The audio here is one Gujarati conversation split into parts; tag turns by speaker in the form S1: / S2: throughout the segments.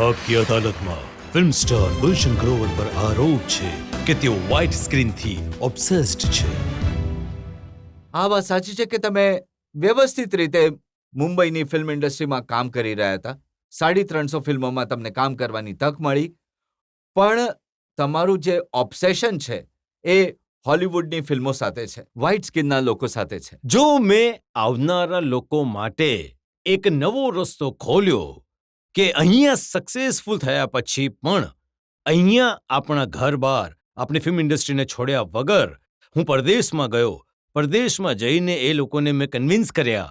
S1: આપકી અદાલતમાં ફિલ્મ સ્ટાર ગુલશન ગ્રોવર પર આરોપ છે કે તેઓ વ્હાઇટ સ્ક્રીનથી ઓબ્સેસ્ડ છે.
S2: આ વાત સાચી છે કે તમે વ્યવસ્થિત રીતે મુંબઈની ફિલ્મ ઇન્ડસ્ટ્રીમાં કામ કરી રહ્યા હતા. 350 ફિલ્મોમાં તમને કામ કરવાની તક મળી, પણ તમારું જે ઓબ્સેશન છે એ હોલિવૂડની ફિલ્મો સાથે છે, વ્હાઇટ સ્કિનના લોકો સાથે છે.
S1: જો મેં આવનારા લોકો માટે એક નવો રસ્તો ખોલ્યો કે અહીંયા સક્સેસફુલ થયા પછી પણ અહીંયા આપણા ઘર બહાર આપણી ફિલ્મ ઇન્ડસ્ટ્રીને છોડ્યા વગર હું પરદેશમાં ગયો. પરદેશમાં જઈને એ લોકોને મેં કન્વિન્સ કર્યા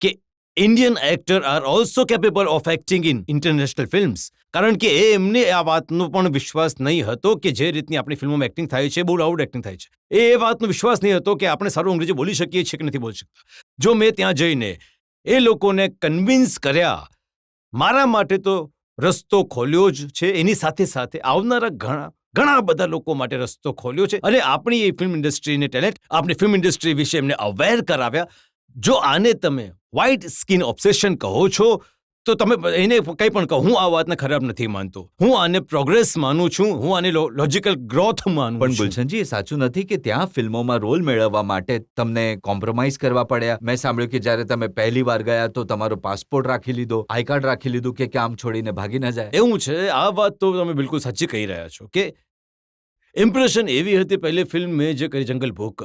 S1: કે Indian actor are also capable of acting in international films. કારણ કે એમને આ વાતનો પણ વિશ્વાસ નહીં હતો કે જે રીતની આપણી ફિલ્મોમાં એક્ટિંગ થાય છે, બહુ લાઉડ એક્ટિંગ થાય છે, એ વાતનો વિશ્વાસ નહીં હતો કે આપણે સારું અંગ્રેજી બોલી શકીએ છીએ કે નથી બોલી શકતા. જો મેં ત્યાં જઈને એ લોકોને કન્વિન્સ કર્યા, મારા માટે તો રસ્તો ખોલ્યો જ છે, એની સાથે સાથે આવનારા ઘણા બધા લોકો માટે રસ્તો ખોલ્યો છે અને આપણી એ ફિલ્મ ઇન્ડસ્ટ્રીને ટેલેન્ટ, આપણી ફિલ્મ ઇન્ડસ્ટ્રી વિશે એમને અવેર કરાવ્યા. જો આને તમે વ્હાઇટ સ્કિન ઓબ્સેશન કહો છો તો તમે એને કંઈ પણ કહો, હું આ વાતને ખરાબ નથી માનતો. હું આને પ્રોગ્રેસ માનું છું, હું આને લોજિકલ ગ્રોથ માનું
S2: પણ
S1: છું.
S2: ગુલશનજી, એ સાચું નથી કે ત્યાં ફિલ્મોમાં રોલ મેળવવા માટે તમને કોમ્પ્રોમાઇઝ કરવા પડ્યા? મેં સાંભળ્યું કે જ્યારે તમે પહેલી વાર ગયા તો તમારો પાસપોર્ટ રાખી લીધો, આઈ કાર્ડ રાખી લીધું કે કામ છોડીને ભાગી ન જાય.
S1: એવું છે, આ વાત તો તમે બિલકુલ સાચી કહી રહ્યા છો કે ઇમ્પ્રેશન એવી હતી પહેલી ફિલ્મ મેં જે કરી જંગલ બુક,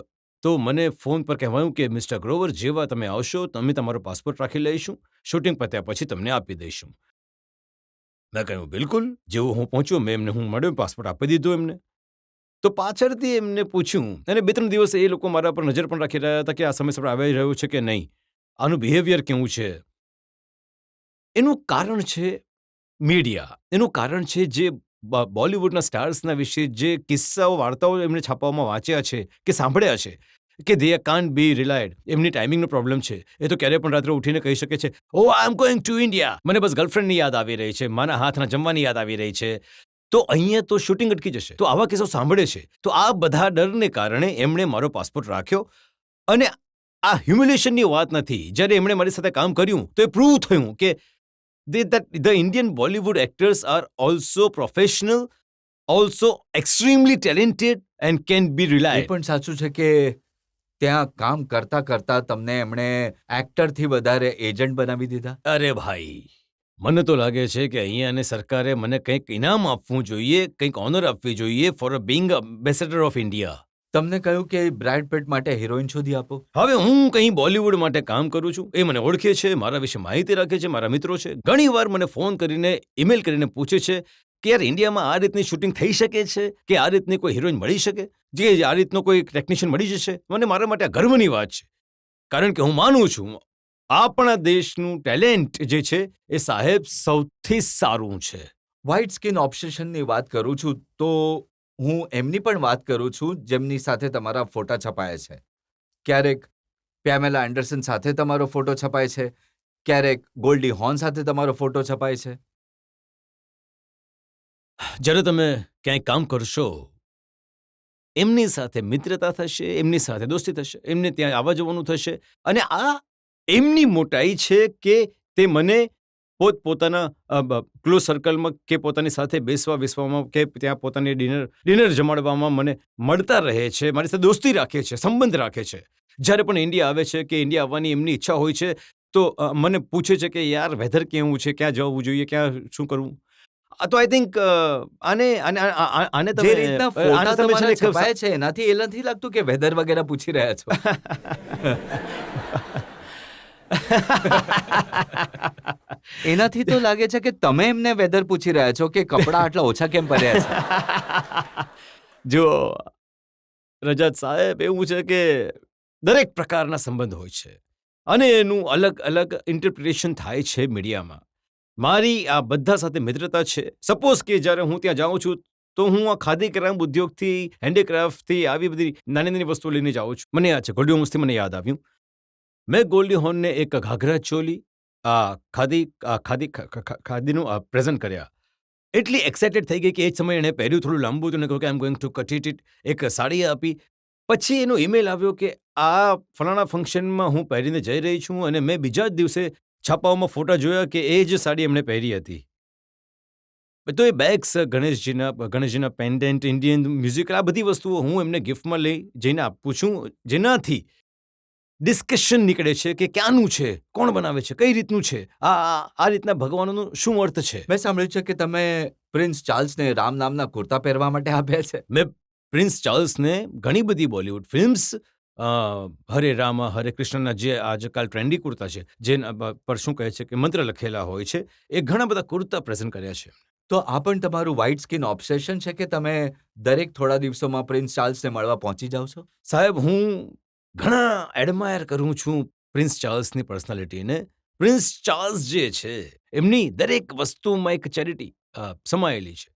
S1: તો મને ફોન પર કહેવાયું કે મિસ્ટર ગ્રોવર જેવા તમે આવશો તમે તમારો પાસપોર્ટ રાખી લઈશું, શૂટિંગ પત્યા પછી તમને આપી દઈશું. મેં કહ્યું બિલકુલ. જેવું હું પહોંચ્યો હું મળ્યો, પાસપોર્ટ આપી દીધો એમને. તો પાછળથી એમને પૂછ્યું અને 2-3 દિવસ એ લોકો મારા પર નજર પણ રાખી રહ્યા હતા કે આ સમયસર આવી રહ્યો છે કે નહીં, આનું બિહેવિયર કેવું છે. એનું કારણ છે મીડિયા, એનું કારણ છે જે બોલિવૂડના સ્ટાર્સના વિશે જે કિસ્સાઓ, વાર્તાઓ એમણે છાપાઓમાં વાંચ્યા છે કે સાંભળ્યા છે કે દે કાન્ટ બી રિલાયડ, એમની ટાઈમિંગનો પ્રોબ્લેમ છે. એ તો ક્યારે પણ રાત્રે ઉઠીને કહી શકે છે, ઓ આઈ એમ ગોઈંગ ટુ ઇન્ડિયા, મને બસ ગર્લફ્રેન્ડની યાદ આવી રહી છે, મારા હાથના જમવાની યાદ આવી રહી છે, તો અહીંયા તો શૂટિંગ અટકી જશે. તો આવા કિસ્સો સાંભળે છે. તો આ બધા ડરને કારણે એમણે મારો પાસપોર્ટ રાખ્યો. અને આ હ્યુમિલેશનની વાત નથી. જ્યારે એમણે મારી સાથે કામ કર્યું તો એ પ્રૂવ થયું કે the Indian Bollywood actors are also professional, also extremely talented and can be
S2: A
S1: relied.
S2: પણ સાચું છે કે ત્યાં કામ કરતા કરતા તમને એમણે એક્ટરથી વધારે એજન્ટ બનાવી દીધા.
S1: અરે ભાઈ, મને તો લાગે છે કે અહીંયાની સરકારે મને કંઈક ઇનામ આપવું જોઈએ, કંઈક ઓનર આપવી જોઈએ four being ambassador of India.
S2: તમને કહ્યું કે બ્રેડ પિટ માટે હિરોઈન શોધી આપો.
S1: હવે હું કંઈ બોલિવૂડ માટે કામ કરું છું, એ મને ઓળખે છે, મારા વિશે માહિતી રાખે છે, મારા મિત્રો છે. ઘણીવાર મને ફોન કરીને, ઈમેલ કરીને પૂછે છે કે યાર ઇન્ડિયામાં આ રીતની શૂટિંગ થઈ શકે છે કે આ રીતની કોઈ હિરોઈન મળી શકે, જે આ રીતનો કોઈ ટેકનિશિયન મળી જશે. મને મારા માટે આ ગર્વની વાત છે, કારણ કે હું માનું છું આપણા દેશનું ટેલેન્ટ જે છે એ સાહેબ સૌથી સારું છે.
S2: વ્હાઇટ સ્કિન ઓબ્સેશનની વાત કરું છું તો હું એમની પણ વાત કરું છું જેમની સાથે તમારા ફોટા છપાય છે. ક્યારેક પેમેલા એન્ડરસન સાથે તમારો ફોટો છપાય છે, ક્યારેક ગોલ્ડી હોર્ન સાથે તમારો ફોટો છપાય છે.
S1: જ્યારે તમે ક્યાંય કામ કરશો, એમની સાથે મિત્રતા થશે, એમની સાથે દોસ્તી થશે, એમને ત્યાં આવવા જવાનું થશે, અને આ એમની મોટાઈ છે કે તે મને પોતાના ક્લોઝ સર્કલમાં કે પોતાની સાથે બેસવામાં કે ત્યાં પોતાની ડિનર જમાડવામાં મને મળતા રહે છે, મારી સાથે દોસ્તી રાખે છે, સંબંધ રાખે છે. જ્યારે પણ ઇન્ડિયા આવે છે કે ઇન્ડિયા આવવાની એમની ઈચ્છા હોય છે તો મને પૂછે છે કે યાર વેધર કેવું છે, ક્યાં જવું જોઈએ, ક્યાં શું કરવું. તો આઈ થિંક આને
S2: જે રીતના ફોટા તમારા છપાય છે એનાથી એ નથી લાગતું કે વેધર વગેરે પૂછી રહ્યા છો. એનાથી તો લાગે છે કે તમે એમને વેધર પૂછી રહ્યા છો કે કપડાં આટલા ઓછા કેમ પહેર્યા છે.
S1: જો રજત સાહેબ, એવું છે કે દરેક પ્રકારના સંબંધ હોય છે અને એનું અલગ અલગ ઇન્ટરપ્રિટેશન થાય છે મીડિયામાં. મારી આ બધા સાથે મિત્રતા છે. સપોઝ કે જ્યારે હું ત્યાં જાઉં છું તો હું આ ખાદી ક્રામ ઉદ્યોગથી, હેન્ડીક્રાફ્ટથી આવી બધી નાની નાની વસ્તુઓ લઈને જાઉં છું. મને યાદ છે, ગોલ્ડી હોમ્સથી મને યાદ આવ્યું, મેં ગોલ્ડી હોર્નને એક ઘાઘરા ચોલી ખાદીનું પ્રેઝન્ટ કર્યા. એટલી એક્સાઇટેડ થઈ ગઈ કે એ જ સમયે એણે પહેર્યું, થોડું લાંબુ હતું, કહ્યું કે I am going to cut it. એક સાડી આપી. પછી એનો ઈમેલ આવ્યો કે આ ફલાણા ફંક્શનમાં હું પહેરીને જઈ રહી છું, અને મેં બીજા જ દિવસે છાપાઓમાં ફોટા જોયા કે એ જ સાડી એમણે પહેરી હતી. તો એ બેગ્સ, ગણેશજીના પેન્ડન્ટ, ઇન્ડિયન મ્યુઝિક, આ બધી વસ્તુઓ હું એમને ગિફ્ટમાં લઈ જઈને આપું છું, જેનાથી ડિસ્કશન નીકળે છે કે ક્યાંનું છે, કોણ બનાવે છે, કઈ રીતનું છે, આ રીતના ભગવાનોનો શું અર્થ છે.
S2: મેં સાંભળ્યું છે કે તમે પ્રિન્સ ચાર્લ્સને રામ નામના કુર્તા પહેરવા માટે આપ્યા છે.
S1: મેં પ્રિન્સ ચાર્લ્સને ઘણી બધી બોલિવૂડ ફિલ્મ્સ, હરે રામ હરે કૃષ્ણના જે આજકાલ ટ્રેન્ડી કુર્તા છે, જેના પર શું કહે છે કે મંત્ર લખેલા હોય છે, એ ઘણા બધા કુર્તા પ્રેઝન્ટ કર્યા છે.
S2: તો આ પણ તમારું વ્હાઇટ સ્કિન ઓબ્સેશન છે કે તમે દરેક થોડા દિવસોમાં પ્રિન્સ ચાર્લ્સને મળવા પહોંચી જાઓ છો?
S1: સાહેબ, હું ઘણા એડમાયર કરું છું પ્રિન્સ ચાર્લ્સની પર્સનાલિટીને. પ્રિન્સ ચાર્લ્સ જે છે એમની દરેક વસ્તુમાં એક ચેરિટી સમાયેલી છે.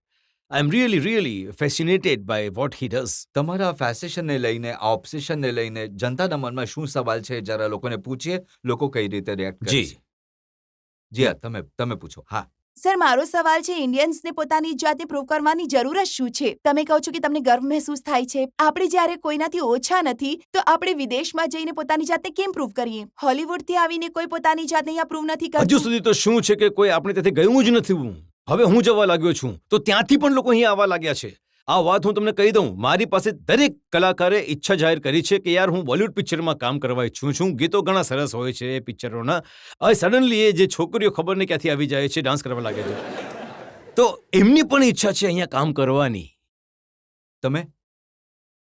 S1: I am really fascinated by what he does.
S2: તમારા ફેસિનેશનને લઈને, આ ઓબ્સેશનને લઈને જનતાના મનમાં શું સવાલ છે, જરા લોકોને પૂછીએ, લોકો કઈ રીતે રિએક્ટ કરે
S1: જી.
S2: છે. જી હા, તમે પૂછો. હા,
S3: સર, મારો સવાલ છે, ઇન્ડિયન્સને પોતાની જાતે પ્રૂવ કરવાની જરૂર જ શું છે? તમે કહો છો કે તમને ગર્વ મહેસૂસ થાય છે. આપણે જ્યારે કોઈનાથી ઓછા નથી તો આપણે વિદેશમાં જઈને પોતાની જાતને કેમ પ્રૂવ કરીએ? હોલિવૂડથી આવીને કોઈ પોતાની જાતને અહીંયા પ્રૂવ નથી
S1: હજુ
S3: કરતું.
S1: સુધી તો શું છે કે કોઈ આપણે ત્યાંથી ગયું જ નથી. હવે હું જવા લાગ્યો છું તો ત્યાંથી પણ લોકો અહીંયા આવવા લાગ્યા છે. આ વાત હું તમને કહી દઉં, મારી પાસે દરેક કલાકારે ઈચ્છા જાહેર કરી છે કે યાર, હું બોલિવૂડ પિક્ચરમાં કામ કરવા ઈચ્છું છું. ગીતો ઘણા સરસ હોય છે એ પિક્ચરોના. હવે સડનલી એ જે છોકરીઓ ખબર નહીં ક્યાંથી આવી જાય છે, ડાન્સ કરવા લાગે છે, તો એમની પણ ઈચ્છા છે અહીંયા કામ કરવાની.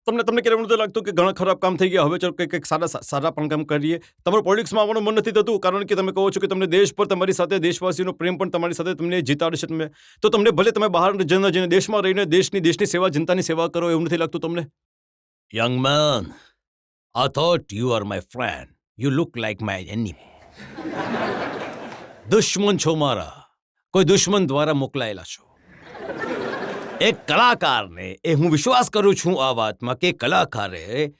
S2: તમે
S1: તમને ક્યારે નથી લાગતું કે ઘણા ખરાબ કામ થઈ ગયા, હવે ચાલો કંઈક સારા પણ કામ કરીએ? તમારું પોલિટિક્સમાં આવવાનું મન નથી થતું કારણ કે તમે કહો છો કે તમને દેશ પર, તમારી સાથે દેશવાસીઓનો પ્રેમ પણ તમારી સાથે તમને જીતાડશે. તો તમને ભલે તમે બહાર જઈને દેશમાં રહીને દેશની સેવા, જનતાની સેવા કરો, એવું નથી લાગતું તમને? Young man, I thought you are my friend. You look like my enemy. દુશ્મન છો મારા, કોઈ દુશ્મન દ્વારા મોકલાયેલા છો. એક કલાકારને હું વિશ્વાસ કરું છું આ વાતમાં કે કલાકારે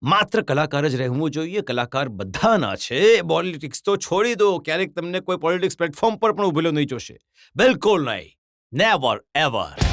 S1: માત્ર કલાકાર જ રહેવું જોઈએ. કલાકાર બધાના છે. પોલિટિક્સ તો છોડી દો, ક્યારેક તમને કોઈ પોલિટિક્સ પ્લેટફોર્મ પર પણ ઉભેલો નહીં જોશે. બિલકુલ નહીં. Never ever.